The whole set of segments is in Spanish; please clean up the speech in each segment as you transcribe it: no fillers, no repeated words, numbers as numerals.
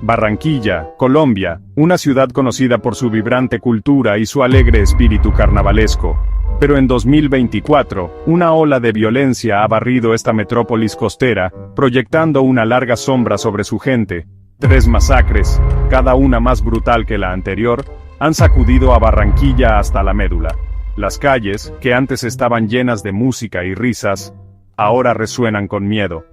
Barranquilla, Colombia, una ciudad conocida por su vibrante cultura y su alegre espíritu carnavalesco. Pero en 2024, una ola de violencia ha barrido esta metrópolis costera, proyectando una larga sombra sobre su gente. 3 masacres, cada una más brutal que la anterior, han sacudido a Barranquilla hasta la médula. Las calles, que antes estaban llenas de música y risas, ahora resuenan con miedo.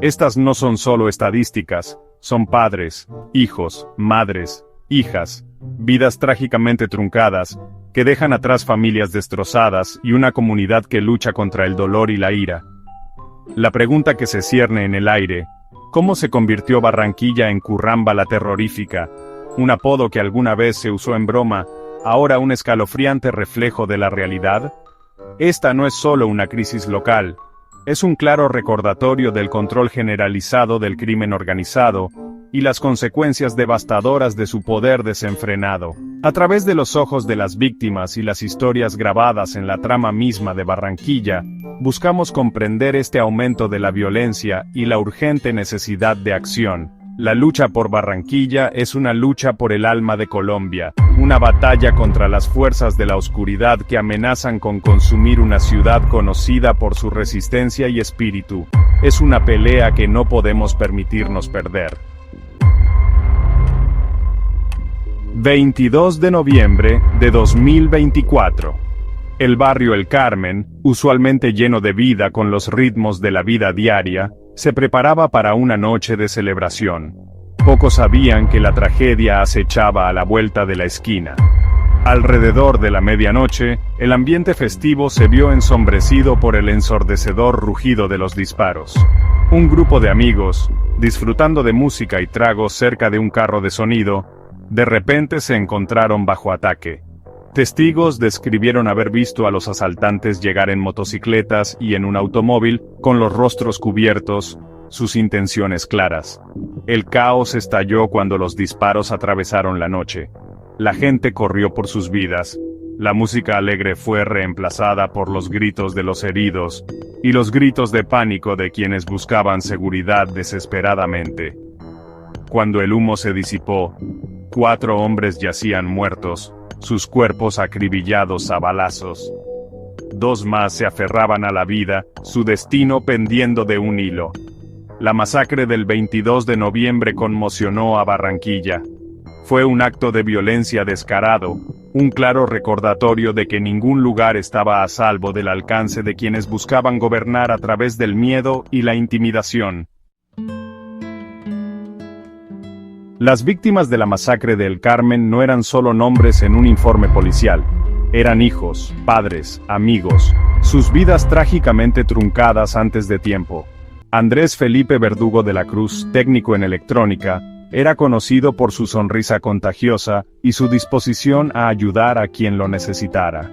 Estas no son solo estadísticas, son padres, hijos, madres, hijas, vidas trágicamente truncadas, que dejan atrás familias destrozadas y una comunidad que lucha contra el dolor y la ira. La pregunta que se cierne en el aire: ¿cómo se convirtió Barranquilla en Curramba la terrorífica? Un apodo que alguna vez se usó en broma, ahora un escalofriante reflejo de la realidad. Esta no es solo una crisis local, es un claro recordatorio del control generalizado del crimen organizado, y las consecuencias devastadoras de su poder desenfrenado. A través de los ojos de las víctimas y las historias grabadas en la trama misma de Barranquilla, buscamos comprender este aumento de la violencia y la urgente necesidad de acción. La lucha por Barranquilla es una lucha por el alma de Colombia, una batalla contra las fuerzas de la oscuridad que amenazan con consumir una ciudad conocida por su resistencia y espíritu. Es una pelea que no podemos permitirnos perder. 22 de noviembre de 2024. El barrio El Carmen, usualmente lleno de vida con los ritmos de la vida diaria, se preparaba para una noche de celebración. Pocos sabían que la tragedia acechaba a la vuelta de la esquina. Alrededor de la medianoche, el ambiente festivo se vio ensombrecido por el ensordecedor rugido de los disparos. Un grupo de amigos, disfrutando de música y tragos cerca de un carro de sonido, de repente se encontraron bajo ataque. Testigos describieron haber visto a los asaltantes llegar en motocicletas y en un automóvil, con los rostros cubiertos, sus intenciones claras. El caos estalló cuando los disparos atravesaron la noche. La gente corrió por sus vidas. La música alegre fue reemplazada por los gritos de los heridos, y los gritos de pánico de quienes buscaban seguridad desesperadamente. Cuando el humo se disipó, 4 hombres yacían muertos, sus cuerpos acribillados a balazos. 2 más se aferraban a la vida, su destino pendiendo de un hilo. La masacre del 22 de noviembre conmocionó a Barranquilla. Fue un acto de violencia descarado, un claro recordatorio de que ningún lugar estaba a salvo del alcance de quienes buscaban gobernar a través del miedo y la intimidación. Las víctimas de la masacre de El Carmen no eran solo nombres en un informe policial. Eran hijos, padres, amigos, sus vidas trágicamente truncadas antes de tiempo. Andrés Felipe Verdugo de la Cruz, técnico en electrónica, era conocido por su sonrisa contagiosa y su disposición a ayudar a quien lo necesitara.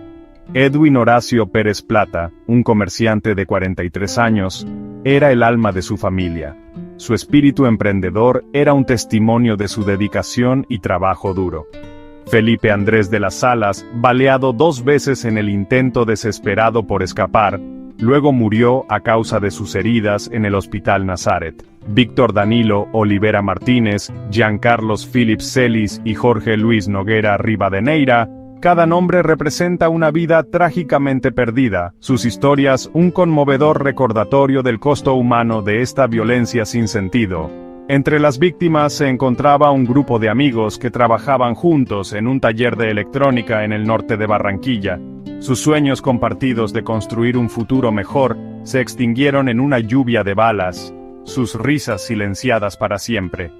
Edwin Horacio Pérez Plata, un comerciante de 43 años, era el alma de su familia. Su espíritu emprendedor era un testimonio de su dedicación y trabajo duro. Felipe Andrés de las Salas, baleado 2 veces en el intento desesperado por escapar, luego murió a causa de sus heridas en el Hospital Nazaret. Víctor Danilo Olivera Martínez, Giancarlos Phillips Celis y Jorge Luis Noguera Rivadeneira, cada nombre representa una vida trágicamente perdida, sus historias un conmovedor recordatorio del costo humano de esta violencia sin sentido. Entre las víctimas se encontraba un grupo de amigos que trabajaban juntos en un taller de electrónica en el norte de Barranquilla. Sus sueños compartidos de construir un futuro mejor se extinguieron en una lluvia de balas, sus risas silenciadas para siempre.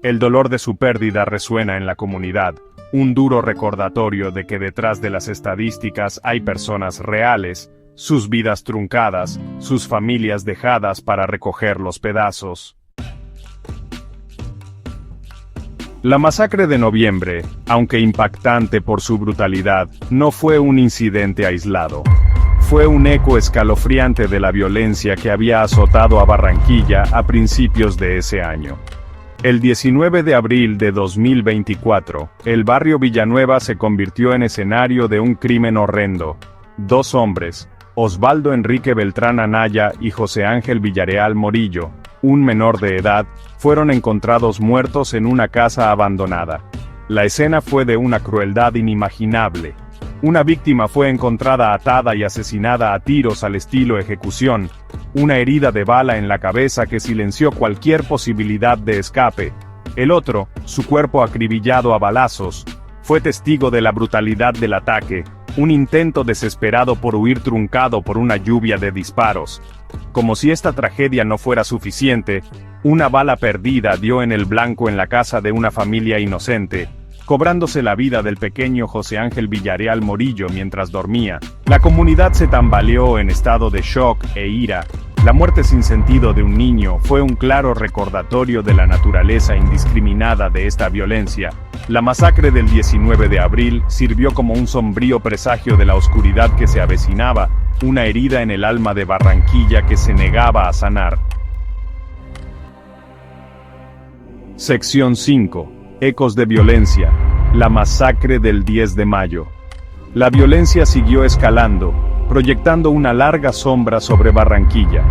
El dolor de su pérdida resuena en la comunidad, un duro recordatorio de que detrás de las estadísticas hay personas reales, sus vidas truncadas, sus familias dejadas para recoger los pedazos. La masacre de noviembre, aunque impactante por su brutalidad, no fue un incidente aislado. Fue un eco escalofriante de la violencia que había azotado a Barranquilla a principios de ese año. El 19 de abril de 2024, el barrio Villanueva se convirtió en escenario de un crimen horrendo. 2 hombres, Osvaldo Enrique Beltrán Anaya y José Ángel Villarreal Morillo, un menor de edad, fueron encontrados muertos en una casa abandonada. La escena fue de una crueldad inimaginable. Una víctima fue encontrada atada y asesinada a tiros al estilo ejecución, una herida de bala en la cabeza que silenció cualquier posibilidad de escape. El otro, su cuerpo acribillado a balazos, fue testigo de la brutalidad del ataque, un intento desesperado por huir truncado por una lluvia de disparos. Como si esta tragedia no fuera suficiente, una bala perdida dio en el blanco en la casa de una familia inocente, cobrándose la vida del pequeño José Ángel Villarreal Morillo mientras dormía. La comunidad se tambaleó en estado de shock e ira. La muerte sin sentido de un niño fue un claro recordatorio de la naturaleza indiscriminada de esta violencia. La masacre del 19 de abril sirvió como un sombrío presagio de la oscuridad que se avecinaba, una herida en el alma de Barranquilla que se negaba a sanar. Sección 5. Ecos de violencia. La masacre del 10 de mayo. La violencia siguió escalando, proyectando una larga sombra sobre Barranquilla.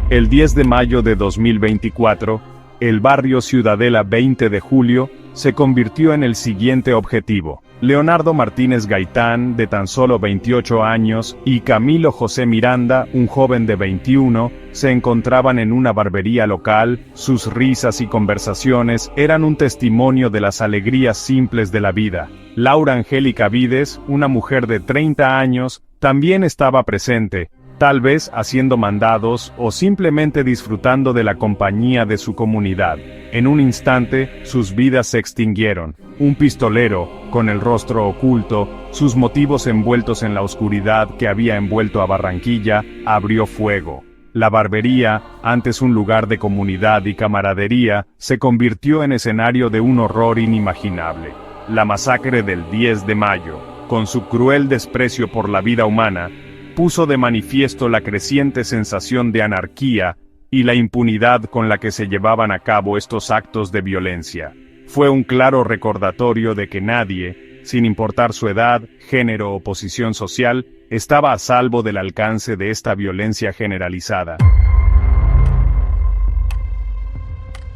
El 10 de mayo de 2024, el barrio Ciudadela 20 de julio, se convirtió en el siguiente objetivo. Leonardo Martínez Gaitán, de tan solo 28 años, y Camilo José Miranda, un joven de 21, se encontraban en una barbería local. Sus risas y conversaciones eran un testimonio de las alegrías simples de la vida. Laura Angélica Vides, una mujer de 30 años, también estaba presente, tal vez haciendo mandados o simplemente disfrutando de la compañía de su comunidad. En un instante, sus vidas se extinguieron. Un pistolero, con el rostro oculto, sus motivos envueltos en la oscuridad que había envuelto a Barranquilla, abrió fuego. La barbería, antes un lugar de comunidad y camaradería, se convirtió en escenario de un horror inimaginable. La masacre del 10 de mayo, con su cruel desprecio por la vida humana, puso de manifiesto la creciente sensación de anarquía y la impunidad con la que se llevaban a cabo estos actos de violencia. Fue un claro recordatorio de que nadie, sin importar su edad, género o posición social, estaba a salvo del alcance de esta violencia generalizada.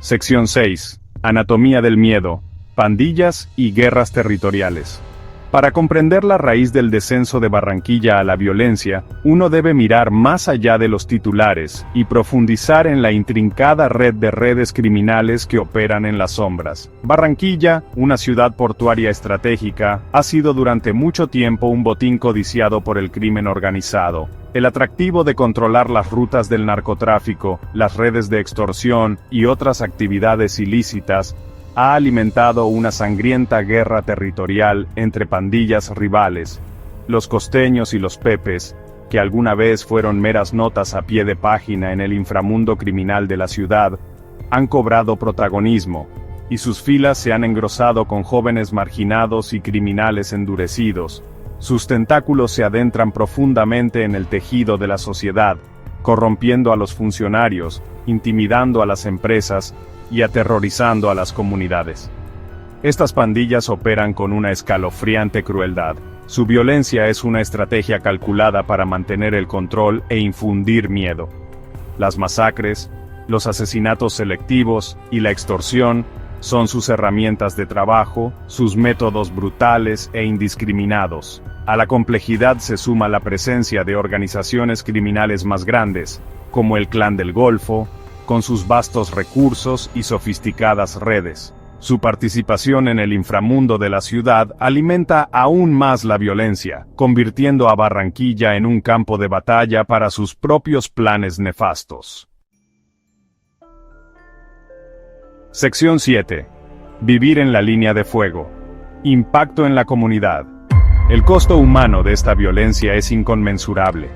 Sección 6. Anatomía del miedo, pandillas y guerras territoriales. Para comprender la raíz del descenso de Barranquilla a la violencia, uno debe mirar más allá de los titulares y profundizar en la intrincada red de redes criminales que operan en las sombras. Barranquilla, una ciudad portuaria estratégica, ha sido durante mucho tiempo un botín codiciado por el crimen organizado. El atractivo de controlar las rutas del narcotráfico, las redes de extorsión y otras actividades ilícitas ha alimentado una sangrienta guerra territorial entre pandillas rivales. Los costeños y los pepes, que alguna vez fueron meras notas a pie de página en el inframundo criminal de la ciudad, han cobrado protagonismo, y sus filas se han engrosado con jóvenes marginados y criminales endurecidos. Sus tentáculos se adentran profundamente en el tejido de la sociedad, corrompiendo a los funcionarios, intimidando a las empresas, y aterrorizando a las comunidades. Estas pandillas operan con una escalofriante crueldad. Su violencia es una estrategia calculada para mantener el control e infundir miedo. Las masacres, los asesinatos selectivos y la extorsión son sus herramientas de trabajo, sus métodos brutales e indiscriminados. A la complejidad se suma la presencia de organizaciones criminales más grandes, como el Clan del Golfo, con sus vastos recursos y sofisticadas redes. Su participación en el inframundo de la ciudad alimenta aún más la violencia, convirtiendo a Barranquilla en un campo de batalla para sus propios planes nefastos. Sección 7. Vivir en la línea de fuego. Impacto en la comunidad. El costo humano de esta violencia es inconmensurable.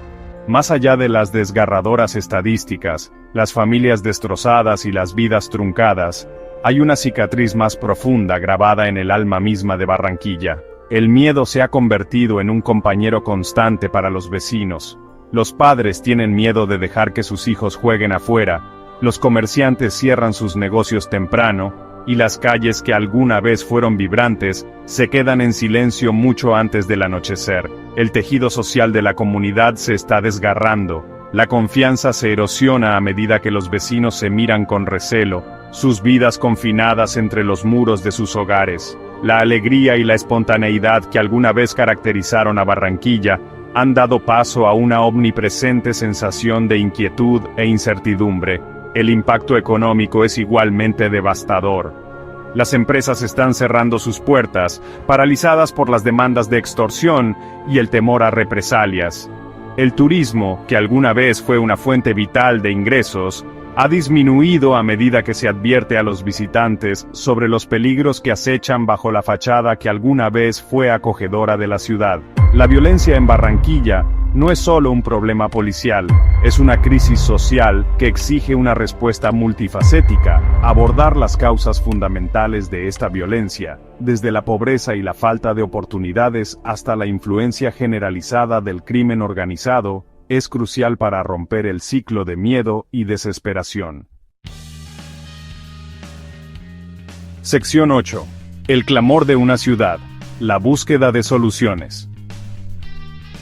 Más allá de las desgarradoras estadísticas, las familias destrozadas y las vidas truncadas, hay una cicatriz más profunda grabada en el alma misma de Barranquilla. El miedo se ha convertido en un compañero constante para los vecinos. Los padres tienen miedo de dejar que sus hijos jueguen afuera, los comerciantes cierran sus negocios temprano, y las calles que alguna vez fueron vibrantes, se quedan en silencio mucho antes del anochecer. El tejido social de la comunidad se está desgarrando, La confianza se erosiona a medida que los vecinos se miran con recelo, sus vidas confinadas entre los muros de sus hogares. La alegría y la espontaneidad que alguna vez caracterizaron a Barranquilla han dado paso a una omnipresente sensación de inquietud e incertidumbre. El impacto económico es igualmente devastador. Las empresas están cerrando sus puertas, paralizadas por las demandas de extorsión y el temor a represalias. El turismo, que alguna vez fue una fuente vital de ingresos, ha disminuido a medida que se advierte a los visitantes sobre los peligros que acechan bajo la fachada que alguna vez fue acogedora de la ciudad. La violencia en Barranquilla no es solo un problema policial, es una crisis social que exige una respuesta multifacética, abordar las causas fundamentales de esta violencia, desde la pobreza y la falta de oportunidades hasta la influencia generalizada del crimen organizado, es crucial para romper el ciclo de miedo y desesperación. Sección 8. El clamor de una ciudad. La búsqueda de soluciones.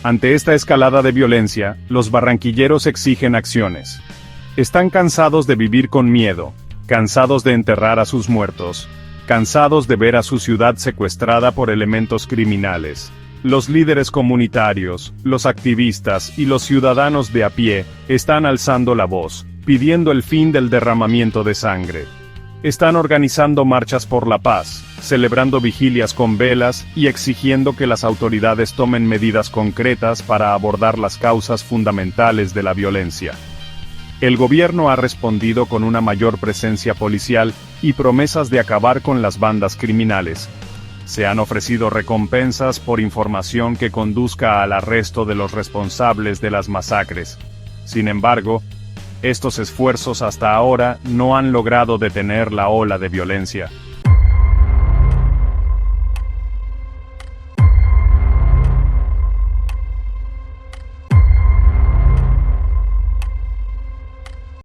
Ante esta escalada de violencia, los barranquilleros exigen acciones. Están cansados de vivir con miedo, cansados de enterrar a sus muertos, cansados de ver a su ciudad secuestrada por elementos criminales. Los líderes comunitarios, los activistas y los ciudadanos de a pie están alzando la voz, pidiendo el fin del derramamiento de sangre. Están organizando marchas por la paz, celebrando vigilias con velas y exigiendo que las autoridades tomen medidas concretas para abordar las causas fundamentales de la violencia. El gobierno ha respondido con una mayor presencia policial y promesas de acabar con las bandas criminales. Se han ofrecido recompensas por información que conduzca al arresto de los responsables de las masacres. Sin embargo, estos esfuerzos hasta ahora no han logrado detener la ola de violencia.